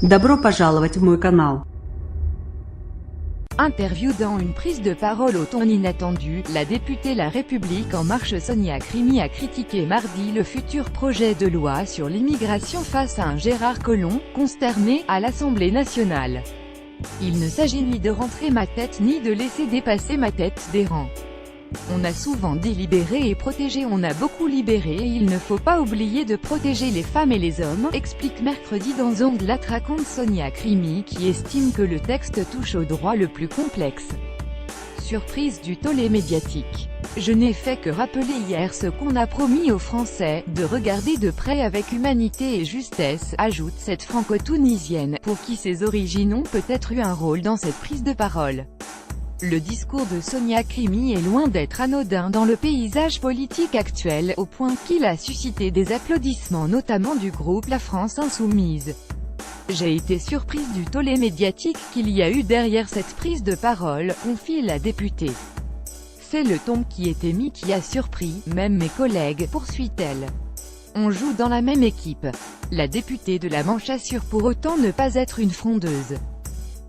Добро пожаловать в мой канал. Interview dans une prise de parole au ton inattendu, la députée La République En Marche Sonia Crimi a critiqué mardi le futur projet de loi sur l'immigration face à un Gérard Collomb, consterné, à l'Assemblée nationale. Il ne s'agit ni de rentrer ma tête ni de laisser dépasser ma tête des rangs. On a souvent dit libérer et protéger, on a beaucoup libéré et il ne faut pas oublier de protéger les femmes et les hommes, explique mercredi dans Ondes l'attaquante Sonia Crimi qui estime que le texte touche au droit le plus complexe. Surprise du tollé médiatique. Je n'ai fait que rappeler hier ce qu'on a promis aux Français, de regarder de près avec humanité et justesse, ajoute cette franco-tunisienne, pour qui ses origines ont peut-être eu un rôle dans cette prise de parole. Le discours de Sonia Crimi est loin d'être anodin dans le paysage politique actuel, au point qu'il a suscité des applaudissements notamment du groupe La France Insoumise. J'ai été surprise du tollé médiatique qu'il y a eu derrière cette prise de parole, confie la députée. C'est le ton qui était mis qui a surpris, même mes collègues, poursuit-elle. On joue dans la même équipe. La députée de la Manche assure pour autant ne pas être une frondeuse.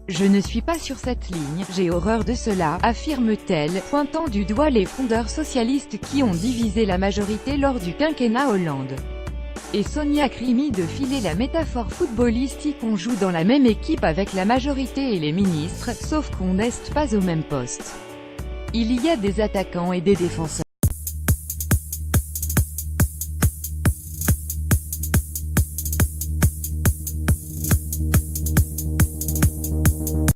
Je ne suis pas sur cette ligne, j'ai horreur de cela, affirme-t-elle, pointant du doigt les frondeurs socialistes qui ont divisé la majorité lors du quinquennat Hollande. Et Sonia Crimi de filer la métaphore footballistique, on joue dans la même équipe avec la majorité et les ministres, sauf qu'on n'est pas au même poste. Il y a des attaquants et des défenseurs.